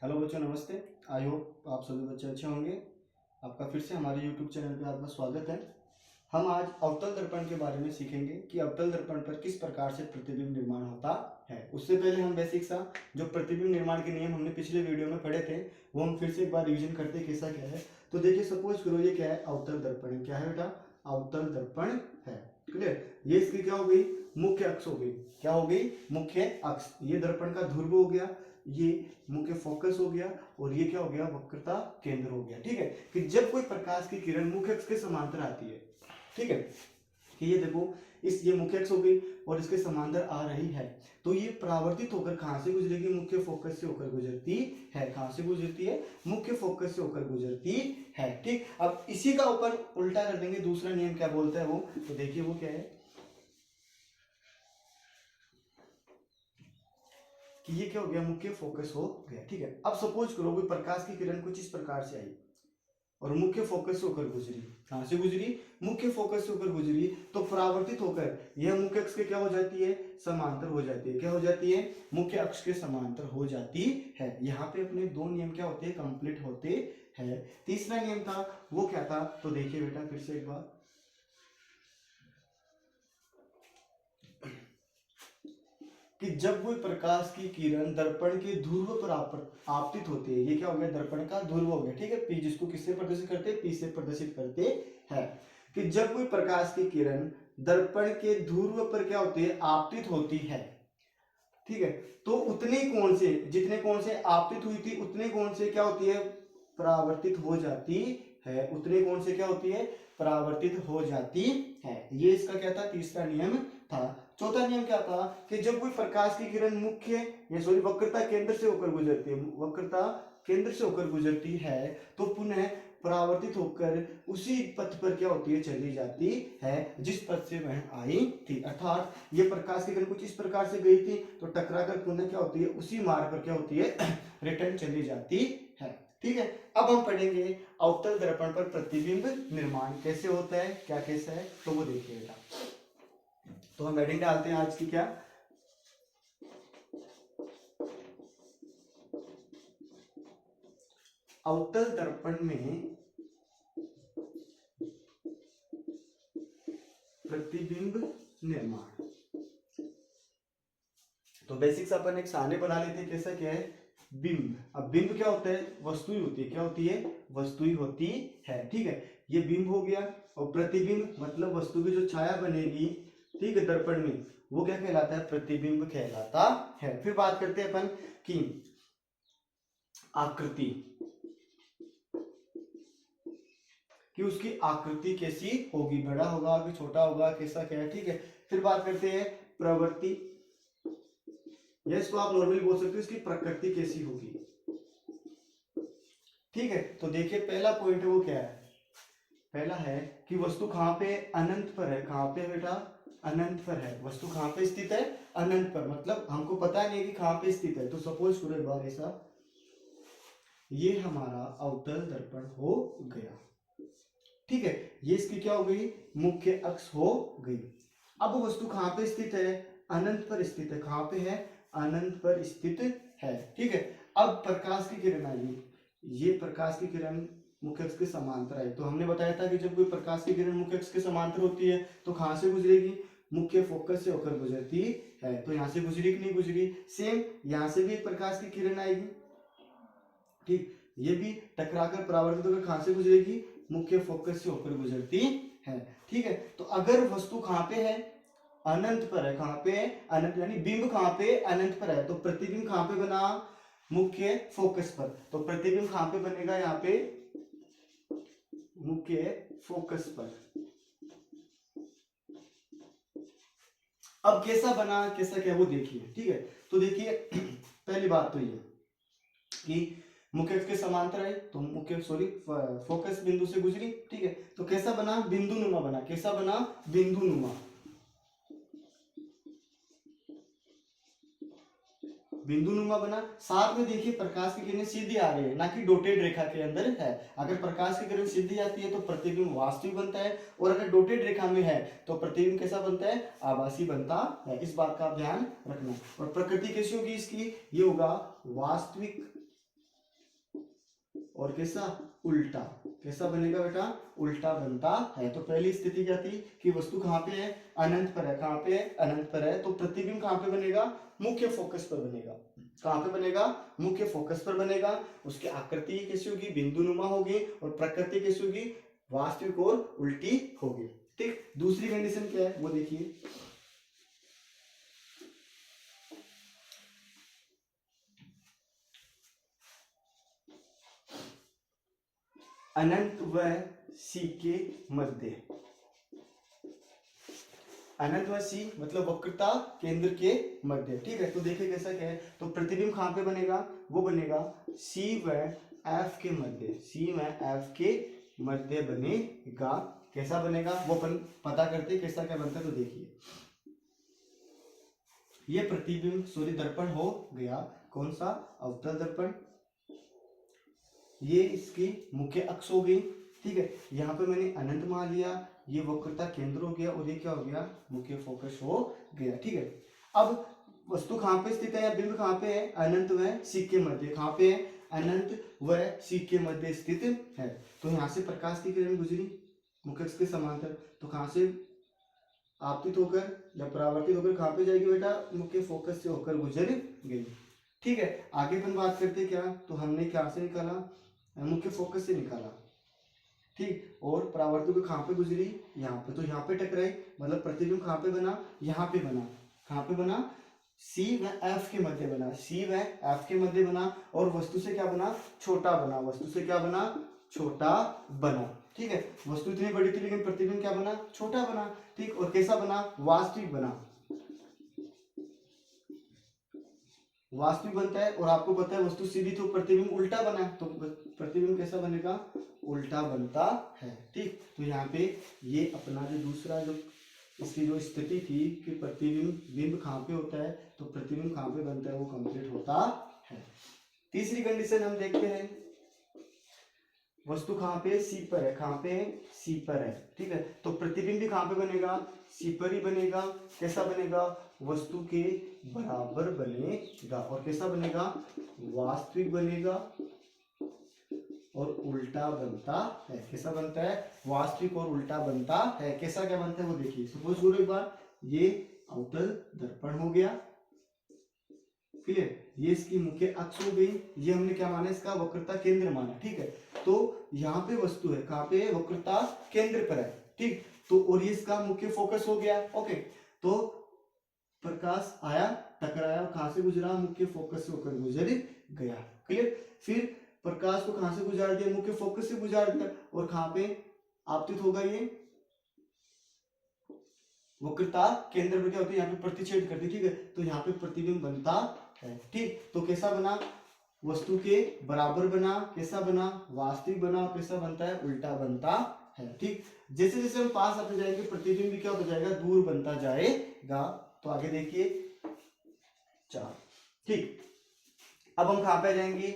Hello बच्चों, नमस्ते। I hope आप सभी बच्चे अच्छे होंगे। आपका फिर से हमारे यूट्यूब चैनल पे आपका स्वागत है। हम आज अवतल दर्पण के बारे में सीखेंगे कि अवतल दर्पण पर किस प्रकार से प्रतिबिंब निर्माण होता है। उससे पहले हम बेसिक सा जो प्रतिबिंब निर्माण के नियम हमने पिछले वीडियो में पढ़े थे वो हम फिर से एक बार रिविजन करते हैं कैसा क्या है। तो देखिए, सपोज करो ये क्या है, अवतल दर्पण। क्या है बेटा? अवतल दर्पण है। क्लियर? ये इसकी क्या हो गई? मुख्य अक्ष हो गई। क्या हो गई? मुख्य अक्ष। ये दर्पण का ध्रुव हो गया, ये मुख्य फोकस हो गया, और ये क्या हो गया? वक्रता केंद्र हो गया। ठीक है, कि जब कोई प्रकाश की किरण मुख्य अक्ष के समांतर आती है, ठीक है, कि ये देखो, इस ये मुख्य अक्ष हो गई और इसके समांतर आ रही है, तो ये परावर्तित होकर कहां से गुजरेगी? मुख्य फोकस से होकर गुजरती है। कहां से गुजरती है? मुख्य फोकस से होकर गुजरती है। ठीक, अब इसी का ऊपर उल्टा कर देंगे। दूसरा नियम क्या बोलता है वो, तो देखिए वो क्या है कि ये क्या हो गया? मुख्य फोकस हो गया। ठीक है, अब सपोज करो कोई प्रकाश की किरण कुछ इस प्रकार से आई और मुख्य फोकस से होकर गुजरी। कहां से गुजरी? मुख्य फोकस से होकर गुजरी, तो परावर्तित होकर यह मुख्य अक्ष के क्या हो जाती है? समांतर हो जाती है। क्या हो जाती है? मुख्य अक्ष के समांतर हो जाती है। यहाँ पे अपने दो नियम क्या होते हैं? कंप्लीट होते हैं। तीसरा नियम था वो क्या था? तो देखिए बेटा फिर से एक बार, कि जब कोई प्रकाश की किरण दर्पण के ध्रुव पर आपतित होती है, ये क्या हो गया? दर्पण का ध्रुव हो गया। ठीक है, पी जिसको किससे प्रदर्शित करते हैं? पी से प्रदर्शित करते हैं। कि जब कोई प्रकाश की किरण दर्पण के ध्रुव पर क्या होती है? आपतित होती है। ठीक है, तो उतने कोण से, जितने कोण से आपतित हुई थी उतने कोण से क्या होती है? परावर्तित हो जाती है। उतने कोण से क्या होती है? परावर्तित हो जाती है। ये इसका क्या था? तीसरा नियम था। चौथा नियम क्या था? कि जब कोई प्रकाश की किरण मुख्य या सॉरी वक्रता केंद्र से होकर गुजरती है, वक्रता केंद्र से होकर गुजरती है, तो पुनः परावर्तित होकर उसी पथ पर क्या होती है? चली जाती है जिस पथ से वह आई थी। अर्थात ये प्रकाश की किरण कुछ इस प्रकार से गई थी, तो टकराकर पुनः क्या होती है? उसी मार्ग पर क्या होती है? रिटर्न चली जाती है। ठीक है, अब हम पढ़ेंगे अवतल दर्पण पर प्रतिबिंब निर्माण कैसे होता है, क्या कैसा है, तो वो देखिएगा। तो हम हेडिंग डालते हैं आज की, क्या? अवतल दर्पण में प्रतिबिंब निर्माण। तो बेसिक्स अपन एक सारणी बना लेते हैं। कैसा क्या है? बिंब। अब बिंब क्या होता है? वस्तु ही होती है। क्या होती है? वस्तु ही होती है। ठीक है, ये बिंब हो गया। और प्रतिबिंब मतलब वस्तु की जो छाया बनेगी, ठीक है, दर्पण में, वो क्या कहलाता है? प्रतिबिंब कहलाता है। फिर बात करते हैं अपन की आकृति, कि उसकी आकृति कैसी होगी? बड़ा होगा कि छोटा होगा, कैसा क्या है? ठीक है, फिर बात करते हैं प्रवृत्ति, या इसको आप नॉर्मली बोल सकते हो इसकी प्रकृति कैसी होगी। ठीक है, तो देखिए पहला पॉइंट है वो क्या है? पहला है कि वस्तु कहां पे? अनंत पर है। कहां पे बेटा? अनंत पर है। वस्तु कहां पे स्थित है? अनंत पर। मतलब हमको पता नहीं है कि कहां पे स्थित है। तो सपोज करो एक बार ऐसा, ये हमारा अवतल दर्पण हो गया। ठीक है, ये इसकी क्या हो गई? मुख्य अक्ष हो गई। अब वस्तु कहां पे स्थित है? अनंत पर स्थित है। कहां पे है? अनंत पर स्थित है। ठीक है, अब प्रकाश की किरण आई, ये प्रकाश की किरण मुख्य अक्ष के समांतर आई। तो हमने बताया था कि जब कोई प्रकाश की किरण मुख्य अक्ष के समांतर होती है तो कहां से गुजरेगी? मुख्य फोकस से होकर गुजरती है। तो यहां से गुजरी कि नहीं गुजरी? सेम यहां से भी एक प्रकाश की किरण आएगी। ठीक, ये भी टकराकर परावर्तित होकर कहां से गुजरेगी? मुख्य फोकस से होकर गुजरती है। ठीक है, तो अगर वस्तु कहां पे है? अनंत पर है। कहां पे? अनंत, यानी बिंब कहां पे? अनंत पर है। तो प्रतिबिंब कहां पे बना? मुख्य फोकस पर। तो प्रतिबिंब कहां पे बनेगा? यहाँ पे मुख्य फोकस पर। अब कैसा बना, कैसा क्या, वो देखिए। ठीक है, तो देखिए पहली बात तो ये कि मुख्य अक्ष के समांतर है, तो मुख्य सॉरी फोकस बिंदु से गुजरी। ठीक है, तो कैसा बना? बिंदु नुमा बना। कैसा बना? बिंदु नुमा। बिंदु नुमा बना। साथ में देखिए प्रकाश की किरणें सीधी आ रही है, ना कि डॉटेड रेखा के अंदर है। अगर प्रकाश की किरण सीधी आती है तो प्रतिबिंब वास्तविक बनता है, और अगर डॉटेड रेखा में है तो प्रतिबिंब कैसा बनता है? आभासी बनता है। इस बात का आप ध्यान रखना। और प्रकृति कैसी होगी इसकी? ये होगा वास्तविक और कैसा, उल्टा। कैसा बनेगा बेटा, उल्टा बनता है। तो पहली स्थिति क्या थी कि वस्तु कहाँ पे है, अनंत पर है। कहाँ पे है, अनंत पर है। तो प्रतिबिंब कहाँ पे बनेगा, मुख्य फोकस पर बनेगा। कहाँ पे बनेगा, मुख्य फोकस पर बनेगा। उसकी आकृति कैसी होगी, बिंदुनुमा होगी, और प्रकृति कैसी होगी, वास्तविक और उल्टी होगी। ठीक, दूसरी कंडीशन क्या है वो देखिए। अनंत व सी के मध्य, अनंत व सी मतलब वक्रता केंद्र के मध्य। ठीक है, तो देखिए कैसा क्या है। तो प्रतिबिंब कहाँ पे बनेगा, वो बनेगा सी व एफ के मध्य, सी व एफ के मध्य बनेगा। कैसा बनेगा वो अपन पता करते, कैसा क्या बनता है। तो देखिए ये प्रतिबिंब सूर्य दर्पण हो गया, कौन सा, अवतल दर्पण। ये इसकी मुख्य अक्ष हो गई। ठीक है, यहाँ पे मैंने अनंत मान लिया, ये वक्रता केंद्र हो गया, और ये क्या हो गया, मुख्य फोकस हो गया। ठीक है, अब वस्तु कहाँ पे स्थित है, या बिंब कहाँ पे है, अनंत व सी के मध्य। कहाँ पे है, अनंत व सी के मध्य स्थित है। तो यहाँ से प्रकाश की किरण गुजरी मुख्य अक्ष के समांतर, तो कहाँ से आपतित होकर या परावर्तित होकर कहाँ पे जाएगी बेटा, मुख्य फोकस से होकर गुजर गई। ठीक है, आगे अपन बात करते हैं क्या, तो हमने क्या से निकाला, मुख्य फोकस से निकाला। ठीक, और परावर्तित को कहाँ पे गुजरी, यहाँ पे, तो यहाँ पे टकराई, मतलब प्रतिबिंब कहाँ पे बना, यहाँ पे बना। कहाँ पे बना, सी व एफ के मध्य बना, सी व एफ के मध्य बना, और वस्तु से क्या बना, छोटा बना। वस्तु से क्या बना, छोटा बना। ठीक है, वस्तु इतनी बड़ी थी लेकिन प्रतिबिंब क्या बना, छोटा बना। ठीक, और कैसा बना, वास्तविक बना। वास्तविक बनता है, और आपको पता है वस्तु सीधी तो प्रतिबिंब उल्टा बना है, तो प्रतिबिंब कैसा बनेगा, उल्टा बनता है। ठीक, तो यहाँ पे ये अपना जो दूसरा जो इसकी जो स्थिति थी कि प्रतिबिंब बिंब कहाँ पे होता है, तो प्रतिबिंब कहाँ पे बनता है, वो कंप्लीट होता है। तीसरी कंडीशन हम देखते हैं, वस्तु कहाँ पे, सी पर है। कहाँ पे, सी पर है। ठीक है, तो प्रतिबिंब भी कहाँ पे बनेगा, सी पर ही बनेगा। कैसा बनेगा, वस्तु के बराबर बनेगा, और कैसा बनेगा, वास्तविक बनेगा, और उल्टा बनता है। कैसा बनता है, वास्तविक और उल्टा बनता है। कैसा क्या बनता है वो देखिए। सपोज करो एक बार, ये अवतल दर्पण हो गया, क्लियर, ये इसकी मुख्य अक्ष हो गई, ये हमने क्या माना, इसका वक्रता केंद्र माना। ठीक है, तो यहाँ पे वस्तु है, कहाँ पे, वक्रता केंद्र पर है। ठीक, तो और ये इसका मुख्य फोकस हो गया। ओके, तो प्रकाश आया, टकराया, कहाँ से गुजरा, मुख्य फोकस से होकर गुजर गया। क्लियर, फिर प्रकाश को कहां से गुजार दिया, मुख्य फोकस से गुजार दिया, और कहां पे आपतित होगा, ये वक्रता केंद्र पर क्या होती है, यहाँ पे प्रतिच्छेद करती। ठीक है, तो यहाँ पे प्रतिबिंब बनता है। ठीक, तो कैसा बना, वस्तु के बराबर बना। कैसा बना, वास्तविक बना। कैसा बनता है, उल्टा बनता है। ठीक, जैसे जैसे हम पास आते जाएंगे प्रतिबिंब भी क्या होता जाएगा, दूर बनता जाएगा। तो आगे देखिए 4। ठीक, अब हम कहां पे जाएंगे,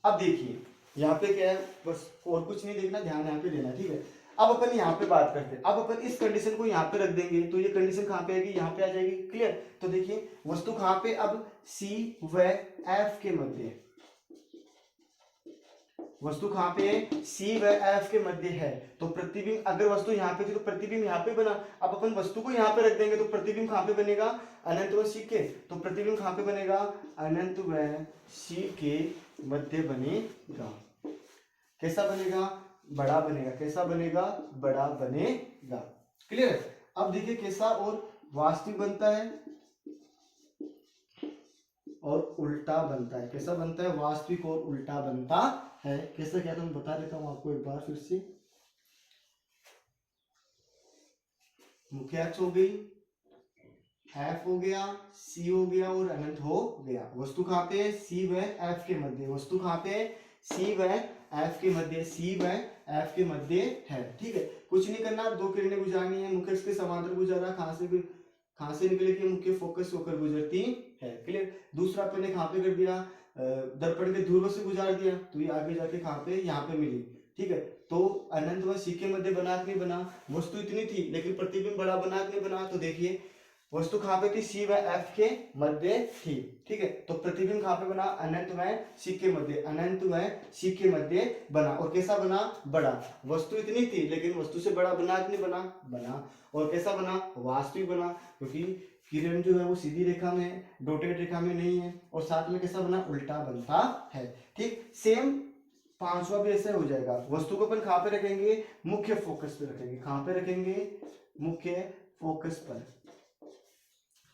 अब देखिए यहाँ पे क्या है, बस और कुछ नहीं देखना, ध्यान यहाँ पे देना। ठीक है, अब अपन यहाँ पे बात करते हैं। अब अपन इस कंडीशन को यहाँ पे रख देंगे, तो ये कंडीशन कहाँ पे आएगी, यहाँ पे आ जाएगी। क्लियर, तो देखिए वस्तु कहाँ पे, अब सी व एफ के मध्य है। वस्तु कहाँ पे है, सी व एफ के मध्य है। तो प्रतिबिंब, अगर वस्तु यहाँ पे थी तो प्रतिबिंब यहाँ पे बना। अब अपन वस्तु को यहाँ पे रख देंगे, तो प्रतिबिंब कहाँ पे बनेगा, अनंत व सी के। तो प्रतिबिंब कहाँ पे बनेगा, अनंत व सी के मध्य बनेगा। कैसा बनेगा, बड़ा बनेगा। कैसा बनेगा, बड़ा बनेगा। क्लियर, अब देखिए कैसा और वास्तविक बनता है और उल्टा बनता है। कैसा बनता है, वास्तविक और उल्टा बनता है। कैसा क्या, तो मैं बता देता हूं आपको एक बार फिर से। मुख्य अक्ष हो गई, एफ हो गया, सी हो गया, और अनंत हो गया। वस्तु कहाँ पे, सी व एफ के मध्य। वस्तु कहाँ पे, सी व एफ के मध्य, सी व एफ के मध्य है। ठीक है, कुछ नहीं करना, दो किरणें गुजारनी है, मुख्य अक्ष के समांतर गुजारा, कहां से निकले कि मुख्य फोकस होकर गुजरती है। क्लियर, दूसरा अपन ने कहां पे कर दिया, दर्पण के ध्रुव से गुजार दिया, तो ये आगे जाके कहां पे, यहाँ पे मिली। ठीक है, तो अनंत व सी के मध्य बना कि नहीं बना, वस्तु इतनी थी लेकिन प्रतिबिंब बड़ा बना कि नहीं बना। तो देखिए वस्तु कहाँ पे थी, सी व एफ के मध्य थी, ठीक है। तो प्रतिबिंब कहाँ पे बना, अनंत व सी के मध्य, अनंत व सी के मध्य बना। और कैसा बना, बड़ा। वस्तु इतनी थी लेकिन वस्तु से बड़ा बना कि नहीं बना, बना। और कैसा बना, वास्तविक बना, क्योंकि किरण जो है वो सीधी रेखा में है, डॉटेड रेखा में नहीं है। और साथ में कैसा बना, उल्टा बनता है, ठीक। सेम पांचवा भी ऐसे हो जाएगा। वस्तु को अपन कहाँ पे रखेंगे, मुख्य फोकस पे रखेंगे। कहाँ पे रखेंगे, मुख्य फोकस पर,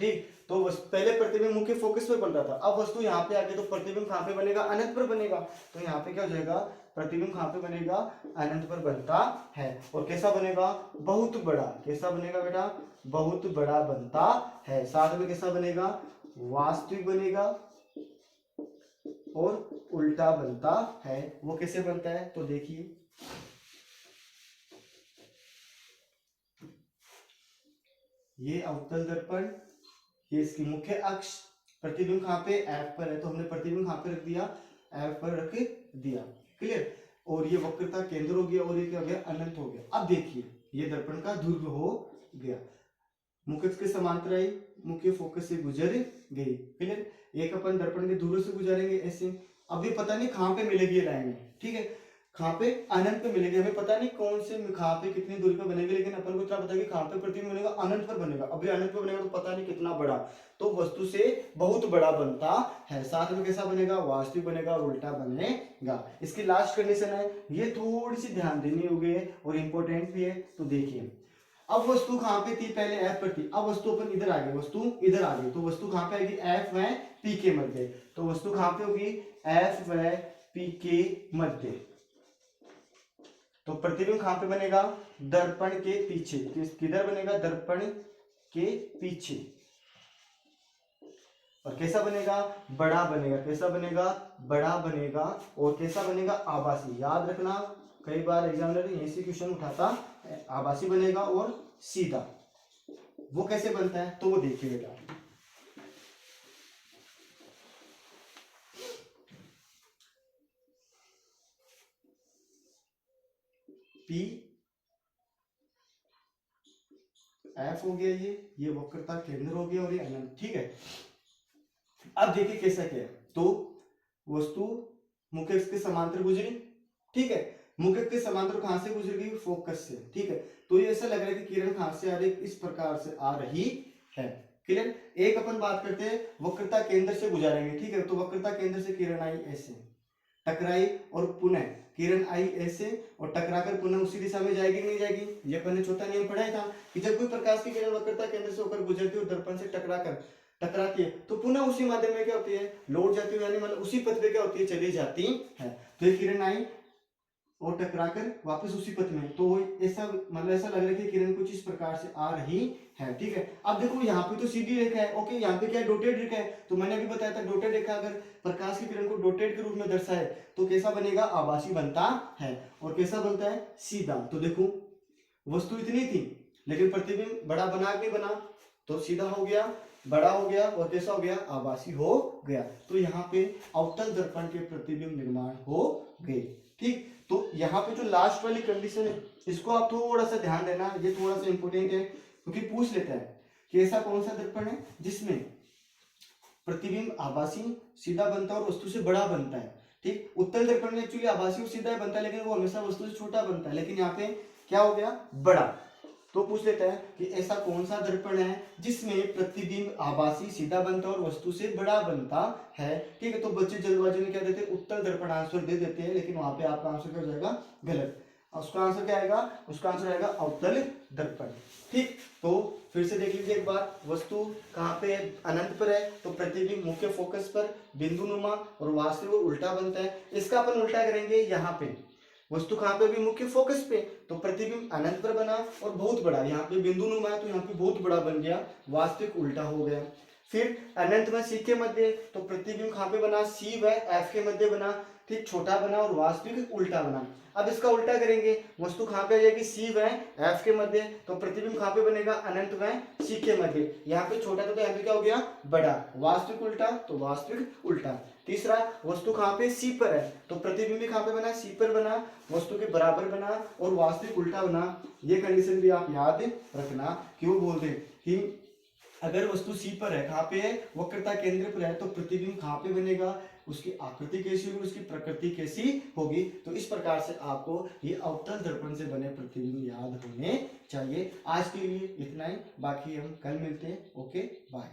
ठीक। तो पहले प्रतिबिंब मुख्य फोकस पर बन रहा था, अब वस्तु यहाँ पे आके तो प्रतिबिंब कहाँ पे बनेगा, अनंत पर बनेगा। तो यहाँ पे क्या हो जाएगा, प्रतिबिंब कहाँ पे बनेगा, अनंत पर बनता है। और कैसा बनेगा, बहुत बड़ा। कैसा बनेगा बेटा, बहुत बड़ा बनता है। साथ में कैसा बनेगा, वास्तविक बनेगा और उल्टा बनता है। वो कैसे बनता है, तो देखिए ये अवतल दर्पण, ये इसकी मुख्य अक्ष, प्रतिबिंब कहाँ पे, एफ पर है, तो हमने प्रतिबिंब कहाँ पे रख दिया, एफ पर रख दिया, क्लियर। और ये वक्रता केंद्र हो गया और ये क्या हो गया, अनंत हो गया। अब देखिए ये दर्पण का ध्रुव हो गया, मुख्य के समांतर आई, मुख्य फोकस से गुजर गई, क्लियर। एक अपन दर्पण के ध्रुव से गुजारेंगे ऐसे। अभी पता नहीं कहाँ पे मिलेगी ये लाइन, ठीक है, कहाँ पे, अनंत पे मिलेगी। हमें पता नहीं कौन से कहाँ पे कितनी दूरी पे बनेगी, लेकिन अपन को इतना पता है कि कहाँ पे प्रतिबिंब बनेगा, अनंत पर बनेगा। अभी अनंत पर बनेगा तो पता नहीं कितना बड़ा, तो वस्तु से बहुत बड़ा बनता है। साथ में कैसा बनेगा, वास्तविक बनेगा और उल्टा बनेगा। इसकी लास्ट कंडीशन है, ये थोड़ी सी ध्यान देनी होगी और इंपॉर्टेंट भी है। तो देखिए अब वस्तु कहाँ पे थी, पहले एफ पर थी, अब वस्तु अपन इधर आ गई, वस्तु इधर आ गई। तो वस्तु कहाँ पे आएगी, एफ व पी के मध्य। तो वस्तु कहाँ पे होगी, एफ व पी के मध्य। तो प्रतिबिंब कहाँ पे बनेगा, दर्पण के पीछे। किधर बनेगा, दर्पण के पीछे। और कैसा बनेगा, बड़ा बनेगा। कैसा बनेगा, बड़ा बनेगा। और कैसा बनेगा, आभासी। याद रखना, कई बार एग्जामिनर यहीं से क्वेश्चन उठाता, आभासी बनेगा और सीधा। वो कैसे बनता है, तो वो देखिए बेटा। पी एफ हो गया, ये वक्रता केंद्र हो गया और ये अनंत, ठीक है। अब देखिए कैसा क्या है, तो वस्तु मुख्य के समांतर गुजरी, ठीक है। मुख्य के समांतर कहां से गुजर गई, फोकस से, ठीक है। तो ये ऐसा लग रहा है कि किरण कहां से आ रही है, इस प्रकार से आ रही है, क्लियर। एक अपन बात करते हैं वक्रता केंद्र से गुजारेंगे, ठीक है। तो वक्रता केंद्र से किरण आई ऐसे, टकराई और पुनः किरण आई ऐसे और टकराकर पुनः उसी दिशा में जाएगी नहीं जाएगी। ये अपन ने चौथा नियम पढ़ा था कि जब कोई प्रकाश की किरण वक्रता केंद्र से होकर गुजरती है और दर्पण से टकराती है तो पुनः उसी माध्यम में क्या होती है, लौट जाती है, यानी मतलब उसी पथ पे क्या होती है, चली जाती है। तो ये किरण आई और टकराकर वापस उसी पथ में, तो ऐसा मतलब ऐसा लग रहा है कि किरण कुछ इस प्रकार से आ रही है, ठीक है। अब देखो यहाँ पे तो सीधी रेखा है, ओके, यहाँ पे क्या है, डॉटेड रेखा है। तो मैंने अभी बताया था डॉटेड रेखा अगर प्रकाश की किरण को डॉटेड के रूप में दर्शाए तो कैसा बनेगा, आभासी बनता है। और कैसा बनता है, सीधा। तो देखो वस्तु इतनी थी लेकिन प्रतिबिंब बड़ा बना के बना, तो सीधा हो गया, बड़ा हो गया और कैसा हो गया, आभासी हो गया। तो यहाँ पे अवतल दर्पण के प्रतिबिंब निर्माण हो गए, ठीक। तो यहाँ पे जो लास्ट वाली कंडीशन है इसको आप थोड़ा सा ध्यान देना, ये थोड़ा सा इंपोर्टेंट है क्योंकि पूछ लेता है कि ऐसा कौन सा दर्पण है जिसमें प्रतिबिंब आभासी सीधा बनता है और वस्तु से बड़ा बनता है, ठीक। उत्तल दर्पण में एक्चुअली आभासी और सीधा बनता है लेकिन वो हमेशा वस्तु से छोटा बनता है, लेकिन यहाँ पे क्या हो गया, बड़ा। तो पूछ लेता है कि ऐसा कौन सा दर्पण है जिसमें प्रतिबिंब आभासी सीधा बनता है और वस्तु से बड़ा बनता है, ठीक है। तो बच्चे जल्दबाजी में क्या देते हैं, उत्तल दर्पण आंसर दे देते हैं, लेकिन वहां पे आपका आंसर क्या हो जाएगा, गलत। उसका आंसर क्या आएगा, उसका आंसर आएगा अवतल दर्पण, ठीक। तो फिर से देख लीजिए एक बार, वस्तु कहाँ पे अनंत पर है तो प्रतिबिंब मुख्य फोकस पर बिंदु नुमा और वास्तविक उल्टा बनता है। इसका अपन उल्टा करेंगे, यहाँ पे वस्तु कहाँ पे भी मुख्य फोकस पे, तो प्रतिबिंब अनंत पर बना और बहुत बड़ा, यहाँ पे बिंदु नुमा है तो यहाँ पे बहुत बड़ा बन गया, वास्तविक उल्टा हो गया। फिर अनंत में सी के मध्य, तो प्रतिबिंब कहाँ पे बना, सी व एफ के मध्य बना, ठीक, छोटा बना और वास्तविक उल्टा बना। अब इसका उल्टा करेंगे, वस्तु कहाँ पे आ जाएगी, सी व एफ के मध्य, तो प्रतिबिंब कहाँ पे बनेगा, अनंत व सी के मध्य। यहाँ पे छोटा था तो यहाँ पे क्या हो गया, बड़ा, वास्तविक उल्टा तो वास्तविक उल्टा। तीसरा, वस्तु कहाँ पे सी पर है तो प्रतिबिंब भी कहाँ पे बना, सी पर बना, वस्तु के बराबर बना और वास्तविक उल्टा बना। ये कंडीशन भी आप याद रखना कि वो बोलते हैं कि अगर वस्तु सी पर है, कहाँ पे है, वक्रता केंद्र पर है, तो प्रतिबिंब कहाँ पे बनेगा, उसकी आकृति कैसी होगी, उसकी प्रकृति कैसी होगी। तो इस प्रकार से आपको ये अवतल दर्पण से बने प्रतिबिंब याद होने चाहिए। आज के लिए इतना ही, बाकी हम कल मिलते हैं। Okay bye.